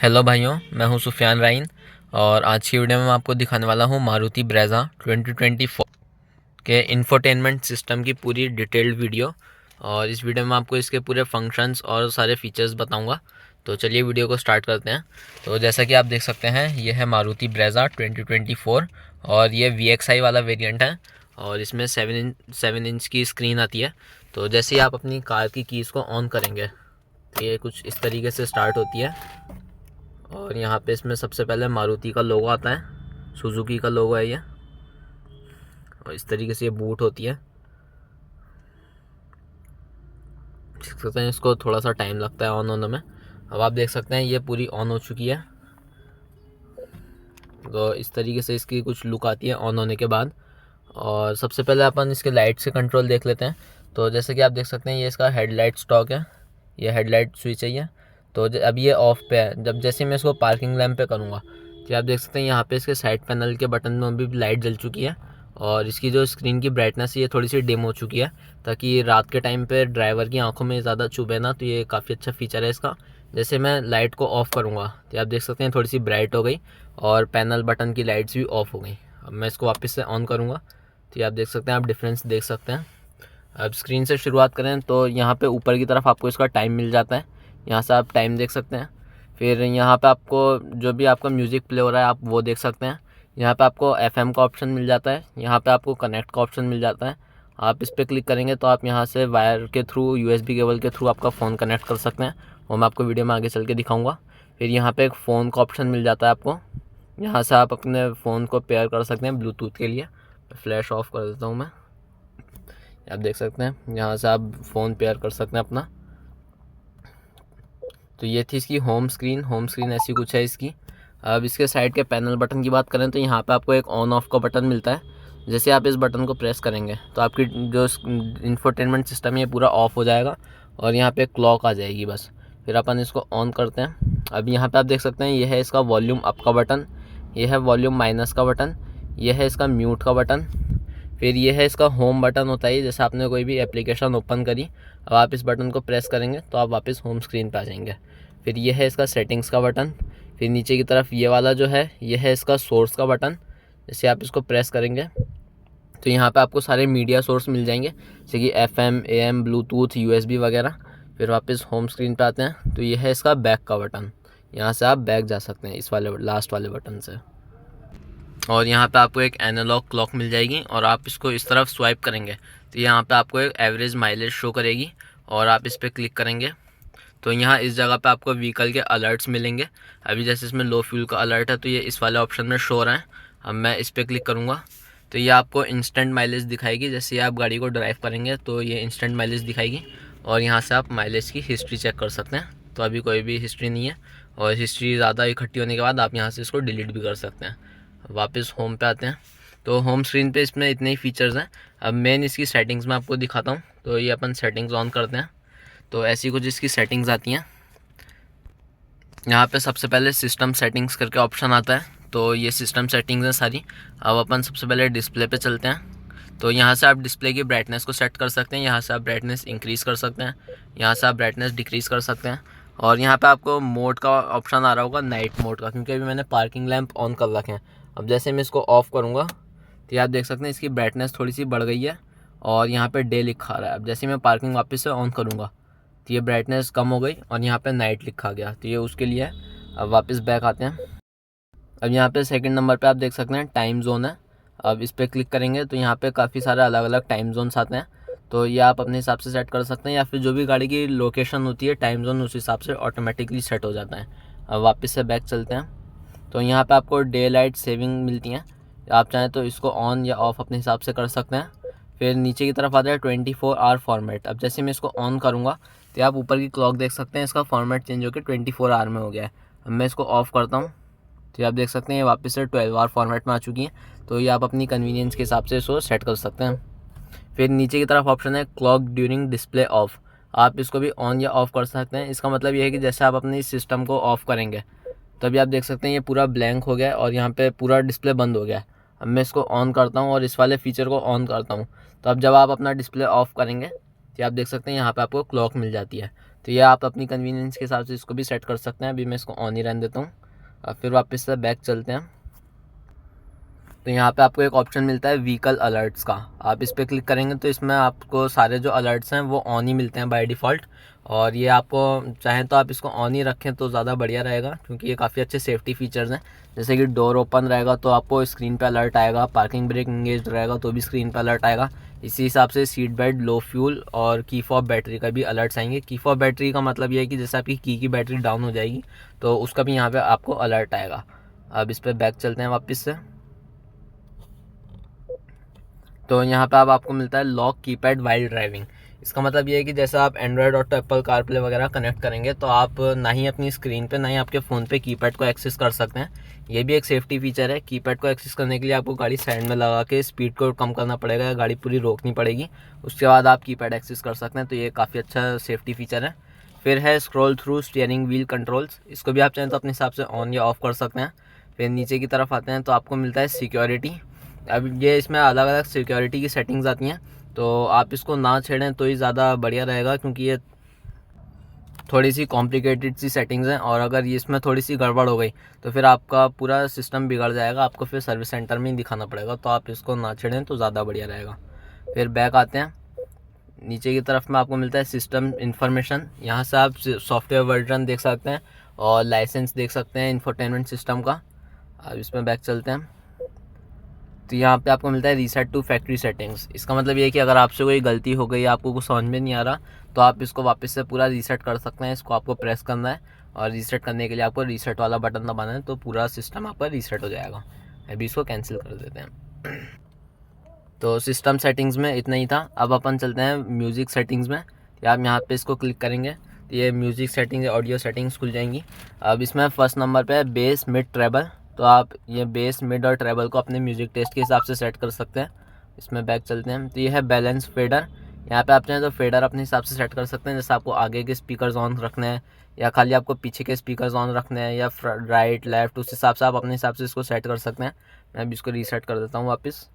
Hello भाइयों, मैं हूं सुफियान राइन और आज की वीडियो में मैं आपको दिखाने वाला हूं मारुति ब्रेज़ा 2024 के इंफोटेनमेंट सिस्टम की पूरी डिटेल्ड वीडियो। और इस वीडियो में आपको इसके पूरे फंक्शंस और सारे फीचर्स बताऊंगा। तो चलिए वीडियो को स्टार्ट करते हैं। तो जैसा कि आप देख सकते हैं, ये है मारुति ब्रेज़ा 2024 और ये VXI वाला वेरिएंट है और इसमें 7 इंच की स्क्रीन आती है। तो जैसे ही आप अपनी कार की कीज़ को ऑन करेंगे तो ये कुछ इस तरीके से स्टार्ट होती है और यहाँ पे इसमें सबसे पहले मारुति का लोगो आता है, सुजुकी का लोगो है ये, और इस तरीके से ये बूट होती है। देख सकते हैं इसको थोड़ा सा टाइम लगता है ऑन होने में। अब आप देख सकते हैं ये पूरी ऑन हो चुकी है। तो इस तरीके से इसकी कुछ लुक आती है ऑन होने के बाद। और सबसे पहले अपन इसके लाइट से कंट्रोल देख लेते हैं। तो जैसे कि आप देख सकते हैं ये इसका हेडलाइट स्टॉक है, ये हेडलाइट स्विच है ये। तो अब ये ऑफ पे है। जब जैसे मैं इसको पार्किंग लैम्प पे करूँगा तो आप देख सकते हैं यहाँ पे इसके साइड पैनल के बटन में भी लाइट जल चुकी है और इसकी जो स्क्रीन की ब्राइटनेस है ये थोड़ी सी डिम हो चुकी है, ताकि रात के टाइम पे ड्राइवर की आंखों में ज़्यादा चुभे ना। तो ये काफ़ी अच्छा फीचर है इसका। जैसे मैं लाइट को ऑफ़ करूँगा तो आप देख सकते हैं थोड़ी सी ब्राइट हो गई और पैनल बटन की लाइट्स भी ऑफ हो गई। अब मैं इसको वापस से ऑन करूँगा तो आप देख सकते हैं, आप डिफरेंस देख सकते हैं। अब स्क्रीन से शुरुआत करें तो यहाँ पे ऊपर की तरफ आपको इसका टाइम मिल जाता है, यहाँ से आप टाइम देख सकते हैं। फिर यहाँ पे आपको जो भी आपका म्यूज़िक प्ले हो रहा है आप वो देख सकते हैं। यहाँ पे आपको FM का ऑप्शन मिल जाता है, यहाँ पे आपको कनेक्ट का ऑप्शन मिल जाता है। आप इस पर क्लिक करेंगे तो आप यहाँ से वायर के थ्रू, USB केबल के थ्रू आपका फ़ोन कनेक्ट कर सकते हैं, वो मैं आपको वीडियो में आगे चल के दिखाऊँगा। फिर यहाँ पर एक फ़ोन का ऑप्शन मिल जाता है आपको, यहाँ से आप अपने फ़ोन को पेयर कर सकते हैं ब्लूटूथ के लिए। फ्लैश ऑफ कर देता हूँ मैं, आप देख सकते हैं यहाँ से आप फ़ोन पेयर कर सकते हैं अपना। तो ये थी इसकी होम स्क्रीन ऐसी कुछ है इसकी। अब इसके साइड के पैनल बटन की बात करें तो यहाँ पे आपको एक ऑन ऑफ का बटन मिलता है। जैसे आप इस बटन को प्रेस करेंगे तो आपकी जो इंफोटेनमेंट सिस्टम है ये पूरा ऑफ हो जाएगा और यहाँ पे क्लॉक आ जाएगी बस। फिर अपन इसको ऑन करते हैं। अब यहाँ पे आप देख सकते हैं ये है इसका वॉल्यूम अप का बटन, ये है वॉल्यूम माइनस का बटन, ये है इसका म्यूट का बटन। फिर ये है इसका होम बटन होता है, जैसे आपने कोई भी एप्लीकेशन ओपन करी, अब आप इस बटन को प्रेस करेंगे तो आप वापस होम स्क्रीन पे आ जाएंगे। फिर ये है इसका सेटिंग्स का बटन। फिर नीचे की तरफ ये वाला जो है ये है इसका सोर्स का बटन। जैसे आप इसको प्रेस करेंगे तो यहाँ पे आपको सारे मीडिया सोर्स मिल जाएंगे, जैसे कि FM, AM, ब्लूटूथ, USB वगैरह। फिर वापस होम स्क्रीन पे आते हैं तो ये है इसका बैक का बटन, यहाँ से आप बैक जा सकते हैं इस वाले लास्ट वाले बटन से। और यहाँ पे आपको एक एनालॉग क्लॉक मिल जाएगी और आप इसको इस तरफ स्वाइप करेंगे तो यहाँ पे आपको एक एवरेज माइलेज शो करेगी और आप इस पर क्लिक करेंगे तो यहाँ इस जगह पे आपको व्हीकल के अलर्ट्स मिलेंगे। अभी जैसे इसमें लो फ्यूल का अलर्ट है तो ये इस वाले ऑप्शन में शो हो रहा है। अब मैं इस पर क्लिक करूँगा तो ये आपको इंस्टेंट माइलेज दिखाएगी। जैसे आप गाड़ी को ड्राइव करेंगे तो ये इंस्टेंट माइलेज दिखाएगी और यहाँ से आप माइलेज की हिस्ट्री चेक कर सकते हैं। तो अभी कोई भी हिस्ट्री नहीं है और हिस्ट्री ज़्यादा इकट्ठी होने के बाद आप यहाँ से इसको डिलीट भी कर सकते हैं। वापस होम पे आते हैं तो होम स्क्रीन पे इसमें इतने ही फीचर्स हैं। अब मेन इसकी सेटिंग्स में आपको दिखाता हूँ। तो ये अपन सेटिंग्स ऑन करते हैं तो ऐसी कुछ इसकी सेटिंग्स आती हैं। यहाँ पे सबसे पहले सिस्टम सेटिंग्स करके ऑप्शन आता है, तो ये सिस्टम सेटिंग्स हैं सारी। अब अपन सबसे पहले डिस्प्ले पे चलते हैं। तो यहाँ से आप डिस्प्ले की ब्राइटनेस को सेट कर सकते हैं, यहाँ से आप ब्राइटनेस इंक्रीज़ कर सकते हैं, यहाँ से आप ब्राइटनेस डिक्रीज़ कर सकते हैं। और यहाँ पे आपको मोड का ऑप्शन आ रहा होगा, नाइट मोड का, क्योंकि अभी मैंने पार्किंग लैंप ऑन कर रखे हैं। अब जैसे मैं इसको ऑफ़ करूँगा तो आप देख सकते हैं इसकी ब्राइटनेस थोड़ी सी बढ़ गई है और यहाँ पे डे लिखा रहा है। अब जैसे मैं पार्किंग वापस से ऑन करूँगा तो ये ब्राइटनेस कम हो गई और यहाँ पे नाइट लिखा गया, तो ये उसके लिए है। अब वापस बैक आते हैं। अब यहाँ पे सेकंड नंबर पे आप देख सकते हैं टाइम जोन है। अब इस पर क्लिक करेंगे तो यहाँ पे काफ़ी सारे अलग अलग टाइम जोन्स आते हैं, तो ये आप अपने हिसाब से सेट कर सकते हैं या फिर जो भी गाड़ी की लोकेशन होती है टाइम जोन उस हिसाब से ऑटोमेटिकली सेट हो जाता है। अब वापस से बैक चलते हैं तो यहाँ पे आपको डे लाइट सेविंग मिलती हैं, आप चाहें तो इसको ऑन या ऑफ़ अपने हिसाब से कर सकते हैं। फिर नीचे की तरफ आता है 24 आवर फॉर्मेट। अब जैसे मैं इसको ऑन करूँगा तो आप ऊपर की क्लॉक देख सकते हैं, इसका फॉर्मेट चेंज होकर 24 आवर में हो गया है। अब मैं इसको ऑफ़ करता हूँ तो आप देख सकते हैं ये वापस से 12 आवर फॉर्मेट में आ चुकी हैं। तो ये आप अपनी कन्वीनियंस के हिसाब से इसको सेट कर सकते हैं। फिर नीचे की तरफ ऑप्शन है क्लॉक ड्यूरिंग डिस्प्ले ऑफ, आप इसको भी ऑन या ऑफ़ कर सकते हैं। इसका मतलब ये है कि जैसे आप अपने सिस्टम को ऑफ़ करेंगे तभी आप देख सकते हैं ये पूरा ब्लैंक हो गया है और यहाँ पे पूरा डिस्प्ले बंद हो गया है। अब मैं इसको ऑन करता हूँ और इस वाले फीचर को ऑन करता हूँ तो अब जब आप अपना डिस्प्ले ऑफ़ करेंगे तो आप देख सकते हैं यहाँ पे आपको क्लॉक मिल जाती है। तो ये आप अपनी कन्वीनियंस के हिसाब से इसको भी सेट कर सकते हैं। अभी मैं इसको ऑन ही रहने देता हूँ। अब फिर वापस से बैक चलते हैं। तो यहाँ पे आपको एक ऑप्शन मिलता है व्हीकल अलर्ट्स का। आप इस पर क्लिक करेंगे तो इसमें आपको सारे जो अलर्ट्स हैं वो ऑन ही मिलते हैं बाय डिफ़ॉल्ट। और ये आपको चाहें तो आप इसको ऑन ही रखें तो ज़्यादा बढ़िया रहेगा, क्योंकि ये काफ़ी अच्छे सेफ्टी फीचर्स हैं। जैसे कि डोर ओपन रहेगा तो आपको स्क्रीन पे अलर्ट आएगा, पार्किंग ब्रेक इंगेज रहेगा तो भी स्क्रीन पे अलर्ट आएगा। इसी हिसाब से सीट बेल्ट, लो फ्यूल और की फॉब बैटरी का भी अलर्ट्स आएंगे। की फॉब बैटरी का मतलब ये है कि जैसे आपकी की बैटरी डाउन हो जाएगी तो उसका भी यहाँ पर आपको अलर्ट आएगा। अब इस पर बैक चलते हैं वापस से। तो यहाँ पे अब आपको मिलता है लॉक कीपैड वाइल ड्राइविंग। इसका मतलब ये है कि जैसे आप एंड्रॉयड और एप्पल कारप्ले वगैरह कनेक्ट करेंगे तो आप ना ही अपनी स्क्रीन पे ना ही आपके फ़ोन पे कीपैड को एक्सेस कर सकते हैं। ये भी एक सेफ्टी फीचर है। कीपैड को एक्सेस करने के लिए आपको गाड़ी साइड में लगा के स्पीड को कम करना पड़ेगा या गाड़ी पूरी रोकनी पड़ेगी, उसके बाद आप कीपैड एक्सेस कर सकते हैं। तो ये काफ़ी अच्छा सेफ्टी फीचर है। फिर है scroll through steering wheel controls. इसको भी आप चाहें तो अपने हिसाब से ऑन या ऑफ कर सकते हैं। फिर नीचे की तरफ आते हैं तो आपको मिलता है सिक्योरिटी। अब ये इसमें अलग अलग सिक्योरिटी की सेटिंग्स आती हैं, तो आप इसको ना छेड़ें तो ही ज़्यादा बढ़िया रहेगा, क्योंकि ये थोड़ी सी कॉम्प्लिकेटेड सी सेटिंग्स हैं और अगर ये इसमें थोड़ी सी गड़बड़ हो गई तो फिर आपका पूरा सिस्टम बिगड़ जाएगा, आपको फिर सर्विस सेंटर में ही दिखाना पड़ेगा। तो आप इसको ना छेड़ें तो ज़्यादा बढ़िया रहेगा। फिर बैक आते हैं। नीचे की तरफ में आपको मिलता है सिस्टम इन्फॉर्मेशन। यहाँ से आप सॉफ्टवेयर वर्जन देख सकते हैं और लाइसेंस देख सकते हैं इंफोटेनमेंट सिस्टम का। अब इसमें बैक चलते हैं। तो यहाँ पे आपको मिलता है रीसेट टू फैक्ट्री सेटिंग्स। इसका मतलब ये है कि अगर आपसे कोई गलती हो गई, आपको कुछ समझ में नहीं आ रहा, तो आप इसको वापस से पूरा रीसेट कर सकते हैं। इसको आपको प्रेस करना है और रीसेट करने के लिए आपको रीसेट वाला बटन दबाना है, तो पूरा सिस्टम आपका रीसेट हो जाएगा। अभी इसको कैंसिल कर देते हैं। तो सिस्टम सेटिंग्स में इतना ही था। अब अपन चलते हैं म्यूज़िक सेटिंग्स में। या आप यहाँ पे इसको क्लिक करेंगे तो ये म्यूज़िक सेटिंग्स, ऑडियो सेटिंग्स खुल जाएंगी। अब इसमें फर्स्ट नंबर पे है बेस, मिड, ट्रेबल। तो आप ये बेस, मिड और ट्रेबल को अपने म्यूज़िक टेस्ट के हिसाब से सेट कर सकते हैं। इसमें बैक चलते हैं। तो ये है बैलेंस फेडर। यहाँ पे आप चाहें तो फेडर अपने हिसाब से सेट कर सकते हैं, जैसे आपको आगे के स्पीकर्स ऑन रखने हैं या खाली आपको पीछे के स्पीकर्स ऑन रखने हैं या राइट लेफ्ट, उस हिसाब से आप अपने हिसाब से इसको सेट कर सकते हैं। मैं अभी इसको रीसेट कर देता हूँ वापस।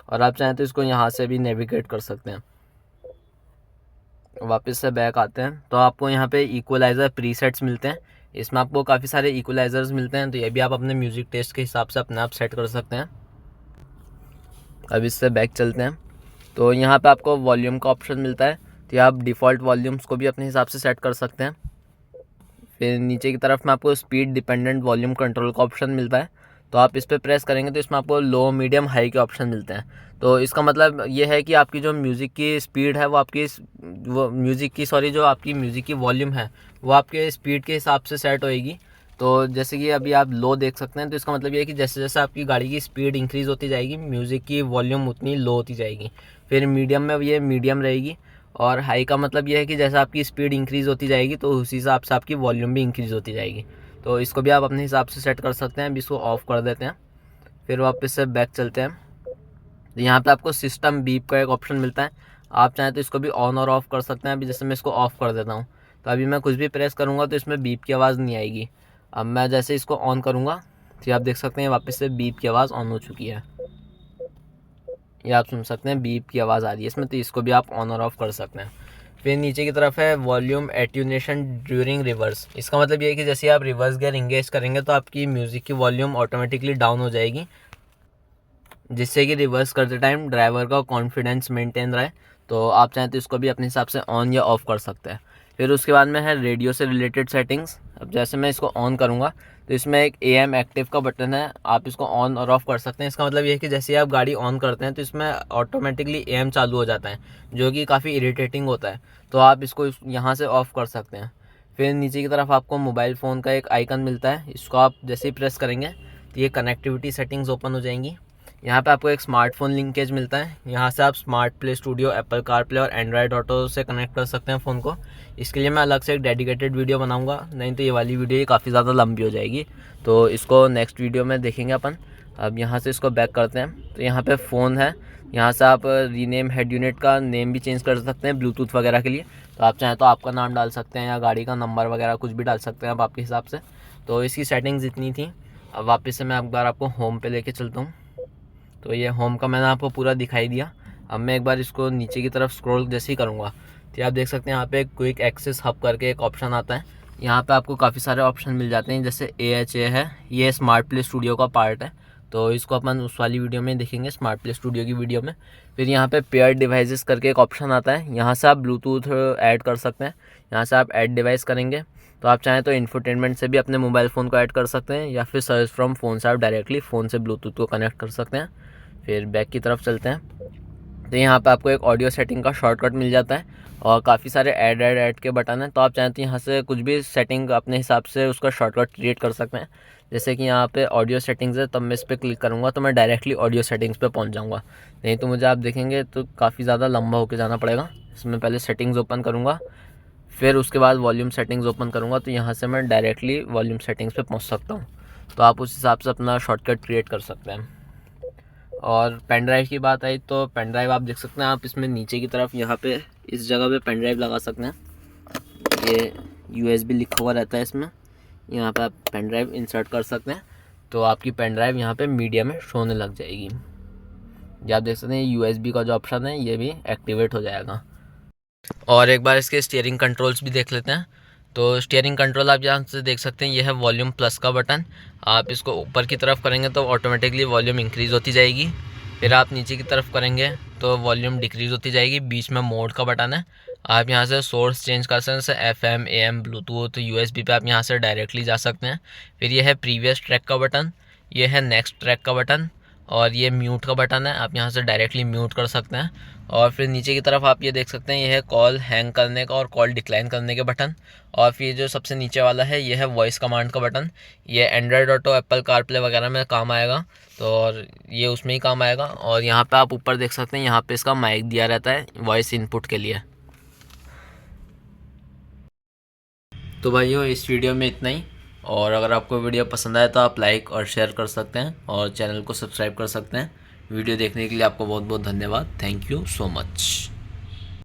और आप चाहें तो इसको यहाँ से भी नेविगेट कर सकते हैं। वापस से बैक आते हैं तो आपको यहाँ पे इक्वलाइज़र प्रीसेट्स मिलते हैं। इसमें आपको काफ़ी सारे इक्वलाइजर्स मिलते हैं, तो ये भी आप अपने म्यूज़िक टेस्ट के हिसाब से अपने आप सेट कर सकते हैं। अब इससे बैक चलते हैं। तो यहाँ पे आपको वॉल्यूम का ऑप्शन मिलता है, तो आप डिफ़ॉल्ट वॉल्यूम्स को भी अपने हिसाब से सेट कर सकते हैं। फिर नीचे की तरफ में आपको स्पीड डिपेंडेंट वॉल्यूम कंट्रोल का ऑप्शन मिलता है, तो आप इस पर प्रेस करेंगे तो इसमें आपको लो, मीडियम, हाई के ऑप्शन मिलते हैं। तो इसका मतलब ये है कि आपकी जो म्यूज़िक की स्पीड है वो आपकी जो आपकी म्यूज़िक की वॉल्यूम है वो आपके स्पीड के हिसाब से सेट होएगी। तो जैसे कि अभी आप लो देख सकते हैं, तो इसका मतलब ये है कि जैसे जैसे आपकी गाड़ी की स्पीड इंक्रीज़ होती जाएगी, म्यूज़िक की वॉल्यूम उतनी लो होती जाएगी। फिर मीडियम में ये मीडियम रहेगी। और हाई का मतलब ये है कि जैसे आपकी स्पीड इंक्रीज़ होती जाएगी तो उसी हिसाब से आपकी वॉल्यूम भी इंक्रीज़ होती जाएगी। तो इसको भी आप अपने हिसाब से सेट कर सकते हैं। अभी इसको ऑफ़ कर देते हैं। फिर वापस से बैक चलते हैं। तो यहाँ पे आपको सिस्टम बीप का एक ऑप्शन मिलता है। आप चाहें तो इसको भी ऑन और ऑफ़ कर सकते हैं। अभी जैसे मैं इसको ऑफ़ कर देता हूँ तो अभी मैं कुछ भी प्रेस करूँगा तो इसमें बीप की आवाज़ नहीं आएगी। अब मैं जैसे इसको ऑन करूँगा तो आप देख सकते हैं वापस से बीप की आवाज़ ऑन हो चुकी है। ये आप सुन सकते हैं बीप की आवाज़ आ रही है इसमें, तो इसको भी आप ऑन और ऑफ़ कर सकते हैं। फिर नीचे की तरफ है वॉल्यूम एट्यूनेशन ड्यूरिंग रिवर्स। इसका मतलब ये है कि जैसे आप रिवर्स गियर इंगेज करेंगे तो आपकी म्यूज़िक की वॉल्यूम ऑटोमेटिकली डाउन हो जाएगी, जिससे कि रिवर्स करते टाइम ड्राइवर का कॉन्फिडेंस मेंटेन रहे। तो आप चाहें तो इसको भी अपने हिसाब से ऑन या ऑफ़ कर सकते हैं। फिर उसके बाद में है रेडियो से रिलेटेड सेटिंग्स। अब जैसे मैं इसको ऑन करूँगा तो इसमें एक AM एक्टिव का बटन है, आप इसको ऑन और ऑफ़ कर सकते हैं। इसका मतलब ये है कि जैसे आप गाड़ी ऑन करते हैं तो इसमें ऑटोमेटिकली AM चालू हो जाता है, जो कि काफ़ी इरिटेटिंग होता है। तो आप इसको यहाँ से ऑफ़ कर सकते हैं। फिर नीचे की तरफ आपको मोबाइल फ़ोन का एक आइकन मिलता है, इसको आप जैसे ही प्रेस करेंगे तो ये कनेक्टिविटी सेटिंग्स ओपन हो जाएंगी। यहाँ पे आपको एक स्मार्टफोन लिंकेज मिलता है, यहाँ से आप smart play studio, Apple CarPlay और एंड्रॉयड ऑटो से कनेक्ट कर सकते हैं फ़ोन को। इसके लिए मैं अलग से एक डेडिकेटेड वीडियो बनाऊंगा, नहीं तो ये वाली वीडियो काफ़ी ज़्यादा लंबी हो जाएगी, तो इसको नेक्स्ट वीडियो में देखेंगे अपन। अब यहाँ से इसको बैक करते हैं। तो यहाँ पे फ़ोन है, यहाँ से आप रीनेम हेड यूनिट का नेम भी चेंज कर सकते हैं ब्लूटूथ वगैरह के लिए। तो आप चाहें तो आपका नाम डाल सकते हैं या गाड़ी का नंबर वगैरह कुछ भी डाल सकते हैं आप आपके हिसाब से। तो इसकी सेटिंग्स इतनी थी। अब वापस से मैं एक बार आपको होम पे लेके चलता हूँ। तो ये होम का मैंने आपको पूरा दिखाई दिया। अब मैं एक बार इसको नीचे की तरफ स्क्रॉल जैसे ही करूँगा तो आप देख सकते हैं यहाँ पे क्विक एक्सेस हब करके एक ऑप्शन आता है। यहाँ पे आपको काफ़ी सारे ऑप्शन मिल जाते हैं, जैसे AHA है, ये स्मार्ट प्ले स्टूडियो का पार्ट है, तो इसको अपन उस वाली वीडियो में देखेंगे, स्मार्ट प्ले स्टूडियो की वीडियो में। फिर यहाँ पे पेयर डिवाइसेस करके एक ऑप्शन आता है, यहाँ से आप ब्लूटूथ ऐड कर सकते हैं। यहाँ से आप ऐड डिवाइस करेंगे तो आप चाहें तो इंफोटेनमेंट से भी अपने मोबाइल फ़ोन को ऐड कर सकते हैं, या फिर सर्च फ्रॉम फ़ोन से आप डायरेक्टली फ़ोन से ब्लूटूथ को कनेक्ट कर सकते हैं। फिर बैक की तरफ चलते हैं, तो यहाँ पे आपको एक ऑडियो सेटिंग का शॉर्टकट मिल जाता है और काफ़ी सारे ऐड के बटन हैं, तो आप चाहें तो यहाँ से कुछ भी सेटिंग अपने हिसाब से उसका शॉर्टकट क्रिएट कर सकते हैं। जैसे कि यहाँ पे ऑडियो सेटिंग्स है, तब मैं इस पर क्लिक करूँगा तो मैं डायरेक्टली ऑडियो सेटिंग्स पे पहुँच जाऊँगा। नहीं तो मुझे आप देखेंगे तो काफ़ी ज़्यादा लंबा होकर जाना पड़ेगा। इसमें पहले सेटिंग्स ओपन करूँगा, फिर उसके बाद वॉल्यूम सेटिंग्स ओपन करूँगा, तो यहाँ से मैं डायरेक्टली वॉल्यूम सेटिंग्स पे पहुँच सकता हूँ। तो आप उस हिसाब से अपना शॉर्टकट क्रिएट कर सकते हैं। और पेन ड्राइव की बात आई तो पेन ड्राइव आप देख सकते हैं, आप इसमें नीचे की तरफ यहाँ पे इस जगह पे पेन ड्राइव लगा सकते हैं। ये USB लिखा हुआ रहता है इसमें, यहाँ पे आप पेन ड्राइव इंसर्ट कर सकते हैं, तो आपकी पेन ड्राइव यहाँ पे मीडिया में शो होने लग जाएगी। ये आप देख सकते हैं USB का जो ऑप्शन है ये भी एक्टिवेट हो जाएगा। और एक बार इसके स्टीयरिंग कंट्रोल्स भी देख लेते हैं। तो स्टीयरिंग कंट्रोल आप यहाँ से देख सकते हैं, ये है वॉल्यूम प्लस का बटन। आप इसको ऊपर की तरफ करेंगे तो ऑटोमेटिकली वॉल्यूम इंक्रीज़ होती जाएगी। फिर आप नीचे की तरफ करेंगे तो वॉल्यूम डिक्रीज़ होती जाएगी। बीच में मोड का बटन है, आप यहाँ से सोर्स चेंज कर सकते हैं, जैसे FM AM ब्लूटूथ USB पे आप यहाँ से डायरेक्टली जा सकते हैं। फिर ये है प्रीवियस ट्रैक का बटन, ये है नेक्स्ट ट्रैक का बटन, और ये म्यूट का बटन है, आप यहाँ से डायरेक्टली म्यूट कर सकते हैं। और फिर नीचे की तरफ आप ये देख सकते हैं, ये है कॉल हैंग करने का और कॉल डिक्लाइन करने के बटन। और फिर जो सबसे नीचे वाला है ये है वॉइस कमांड का बटन, ये एंड्रॉयड ऑटो एप्पल कारप्ले वगैरह में काम आएगा, तो और ये उसमें ही काम आएगा। और यहाँ पे आप ऊपर देख सकते हैं, यहाँ पे इसका माइक दिया रहता है वॉइस इनपुट के लिए। तो भाइयों इस वीडियो में इतना ही, और अगर आपको वीडियो पसंद आए तो आप लाइक और शेयर कर सकते हैं और चैनल को सब्सक्राइब कर सकते हैं। वीडियो देखने के लिए आपको बहुत बहुत धन्यवाद। Thank you so much.